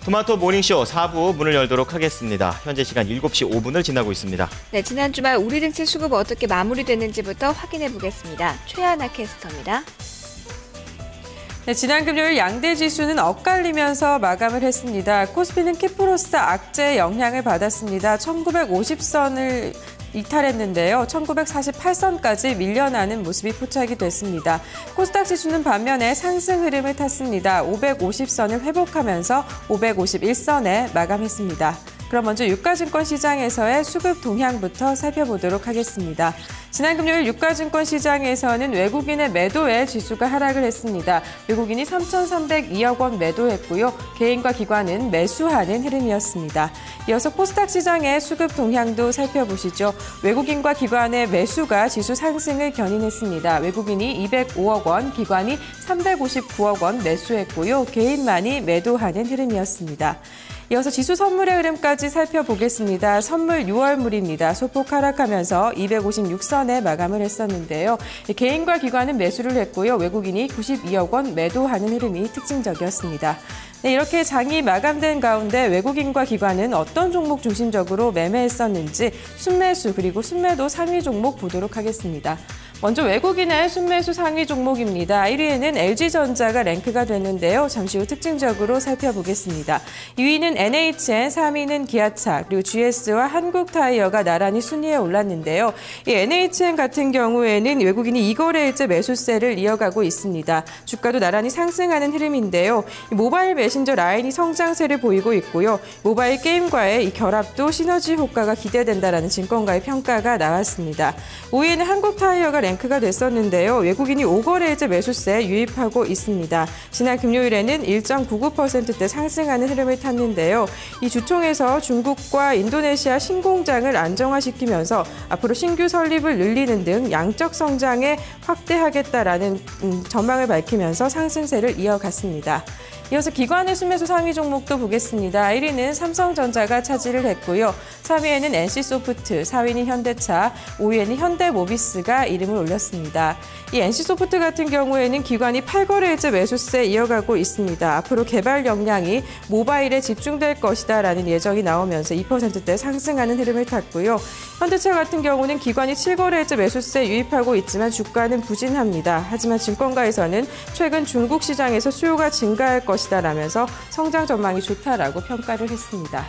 토마토 모닝쇼 4부 문을 열도록 하겠습니다. 현재 시간 7시 5분을 지나고 있습니다. 네, 지난 주말 우리 증시 수급 어떻게 마무리됐는지부터 확인해 보겠습니다. 최하나 캐스터입니다. 네, 지난 금요일 양대 지수는 엇갈리면서 마감을 했습니다. 코스피는 키프로스타 악재 영향을 받았습니다. 1950선을 이탈했는데요. 1948선까지 밀려나는 모습이 포착이 됐습니다. 코스닥 지수는 반면에 상승 흐름을 탔습니다. 550선을 회복하면서 551선에 마감했습니다. 그럼 먼저 유가증권 시장에서의 수급 동향부터 살펴보도록 하겠습니다. 지난 금요일 유가증권 시장에서는 외국인의 매도에 지수가 하락을 했습니다. 외국인이 3,302억 원 매도했고요. 개인과 기관은 매수하는 흐름이었습니다. 이어서 코스닥 시장의 수급 동향도 살펴보시죠. 외국인과 기관의 매수가 지수 상승을 견인했습니다. 외국인이 205억 원, 기관이 359억 원 매수했고요. 개인만이 매도하는 흐름이었습니다. 이어서 지수 선물의 흐름까지 살펴보겠습니다. 선물 6월물입니다. 소폭 하락하면서 256선에 마감을 했었는데요. 개인과 기관은 매수를 했고요. 외국인이 92억 원 매도하는 흐름이 특징적이었습니다. 네, 이렇게 장이 마감된 가운데 외국인과 기관은 어떤 종목 중심적으로 매매했었는지 순매수 그리고 순매도 상위 종목 보도록 하겠습니다. 먼저 외국인의 순매수 상위 종목입니다. 1위에는 LG전자가 랭크가 됐는데요. 잠시 후 특징적으로 살펴보겠습니다. 2위는 NHN, 3위는 기아차, 그리고 GS와 한국타이어가 나란히 순위에 올랐는데요. 이 NHN 같은 경우에는 외국인이 2거래일째 매수세를 이어가고 있습니다. 주가도 나란히 상승하는 흐름인데요. 모바일 메신저 라인이 성장세를 보이고 있고요. 모바일 게임과의 이 결합도 시너지 효과가 기대된다라는 증권가의 평가가 나왔습니다. 5위에는 한국타이어가 랭크가 됐었는데요. 외국인이 5거래일째 매수세 유입하고 있습니다. 지난 금요일에는 1.99%대 상승하는 흐름을 탔는데요. 이 주총에서 중국과 인도네시아 신공장을 안정화시키면서 앞으로 신규 설립을 늘리는 등 양적 성장에 확대하겠다라는 전망을 밝히면서 상승세를 이어갔습니다. 이어서 기관의 순매수 상위 종목도 보겠습니다. 1위는 삼성전자가 차지를 했고요. 3위에는 NC소프트, 4위는 현대차, 5위에는 현대모비스가 이름을 올렸습니다. 이 NC소프트 같은 경우에는 기관이 8거래일째 매수세 이어가고 있습니다. 앞으로 개발 역량이 모바일에 집중될 것이다라는 예정이 나오면서 2%대 상승하는 흐름을 탔고요. 현대차 같은 경우는 기관이 7거래일째 매수세 유입하고 있지만 주가는 부진합니다. 하지만 증권가에서는 최근 중국 시장에서 수요가 증가할 것이다라면서 성장 전망이 좋다라고 평가를 했습니다.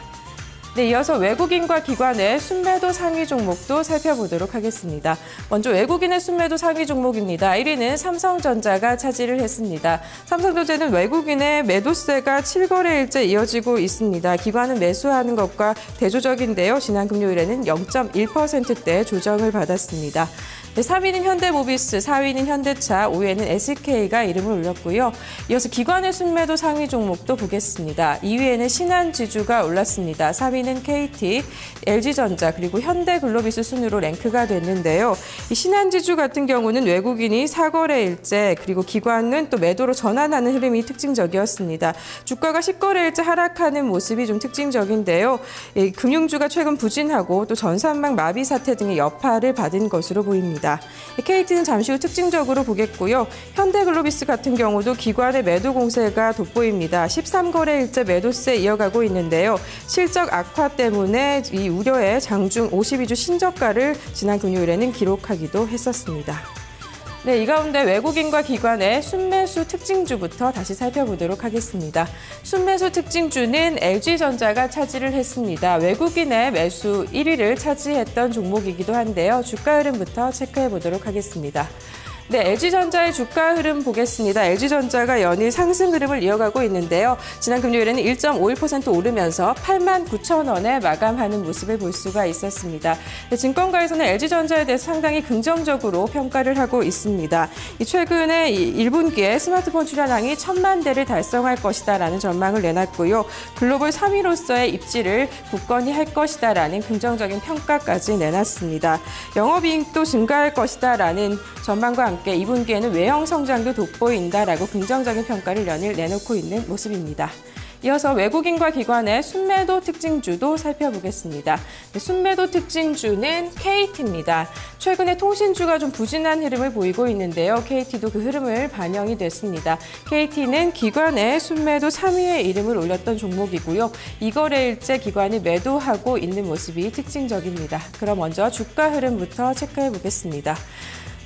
네, 이어서 외국인과 기관의 순매도 상위 종목도 살펴보도록 하겠습니다. 먼저 외국인의 순매도 상위 종목입니다. 1위는 삼성전자가 차지를 했습니다. 삼성전자는 외국인의 매도세가 7거래일째 이어지고 있습니다. 기관은 매수하는 것과 대조적인데요. 지난 금요일에는 0.1%대 조정을 받았습니다. 네, 3위는 현대모비스, 4위는 현대차, 5위에는 SK가 이름을 올렸고요. 이어서 기관의 순매도 상위 종목도 보겠습니다. 2위에는 신한지주가 올랐습니다. 3위는 KT, LG전자, 그리고 현대글로비스 순으로 랭크가 됐는데요. 이 신한지주 같은 경우는 외국인이 4거래일째, 그리고 기관은 또 매도로 전환하는 흐름이 특징적이었습니다. 주가가 10거래일째 하락하는 모습이 좀 특징적인데요. 이 금융주가 최근 부진하고 또 전산망 마비 사태 등의 여파를 받은 것으로 보입니다. KT는 잠시 후 특징적으로 보겠고요. 현대글로비스 같은 경우도 기관의 매도 공세가 돋보입니다. 13거래일째 매도세 이어가고 있는데요. 실적 악화 때문에 이 우려의 장중 52주 신저가를 지난 금요일에는 기록하기도 했었습니다. 네, 이 가운데 외국인과 기관의 순매수 특징주부터 다시 살펴보도록 하겠습니다. 순매수 특징주는 LG전자가 차지를 했습니다. 외국인의 매수 1위를 차지했던 종목이기도 한데요. 주가 흐름부터 체크해 보도록 하겠습니다. 네, LG전자의 주가 흐름 보겠습니다. LG전자가 연일 상승 흐름을 이어가고 있는데요. 지난 금요일에는 1.51% 오르면서 89,000원에 마감하는 모습을 볼 수가 있었습니다. 네, 증권가에서는 LG전자에 대해서 상당히 긍정적으로 평가를 하고 있습니다. 최근에 1분기에 스마트폰 출하량이 1,000만 대를 달성할 것이다라는 전망을 내놨고요. 글로벌 3위로서의 입지를 굳건히 할 것이다라는 긍정적인 평가까지 내놨습니다. 영업이익도 증가할 것이다라는 전망과 함께 2분기에는 외형 성장도 돋보인다라고 긍정적인 평가를 연일 내놓고 있는 모습입니다. 이어서 외국인과 기관의 순매도 특징주도 살펴보겠습니다. 순매도 특징주는 KT입니다. 최근에 통신주가 좀 부진한 흐름을 보이고 있는데요. KT도 그 흐름을 반영이 됐습니다. KT는 기관의 순매도 3위에 이름을 올렸던 종목이고요. 2거래일째 기관이 매도하고 있는 모습이 특징적입니다. 그럼 먼저 주가 흐름부터 체크해 보겠습니다.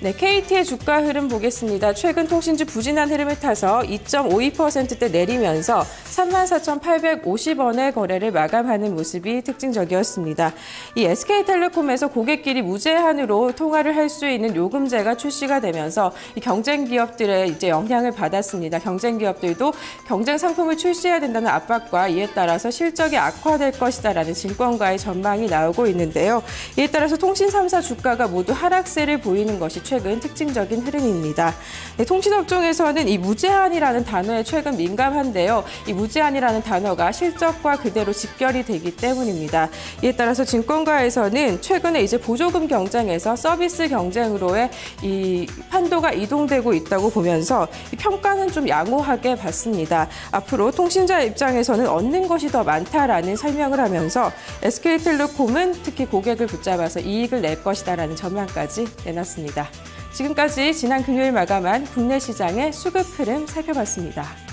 네, KT의 주가 흐름 보겠습니다. 최근 통신주 부진한 흐름을 타서 2.52%대 내리면서 34,850원의 거래를 마감하는 모습이 특징적이었습니다. 이 SK텔레콤에서 고객끼리 무제한으로 통화를 할 수 있는 요금제가 출시가 되면서 이 경쟁 기업들의 이제 영향을 받았습니다. 경쟁 기업들도 경쟁 상품을 출시해야 된다는 압박과 이에 따라서 실적이 악화될 것이다라는 증권가의 전망이 나오고 있는데요. 이에 따라서 통신 3사 주가가 모두 하락세를 보이는 것이 최근 특징적인 흐름입니다. 네, 통신업종에서는 이 무제한이라는 단어에 최근 민감한데요. 이 무제한이라는 단어가 실적과 그대로 직결이 되기 때문입니다. 이에 따라서 증권가에서는 최근에 이제 보조금 경쟁에서 서비스 경쟁으로의 이 판도가 이동되고 있다고 보면서 이 평가는 좀 양호하게 봤습니다. 앞으로 통신자 입장에서는 얻는 것이 더 많다라는 설명을 하면서 SK텔레콤은 특히 고객을 붙잡아서 이익을 낼 것이다라는 전망까지 내놨습니다. 지금까지 지난 금요일 마감한 국내 시장의 수급 흐름 살펴봤습니다.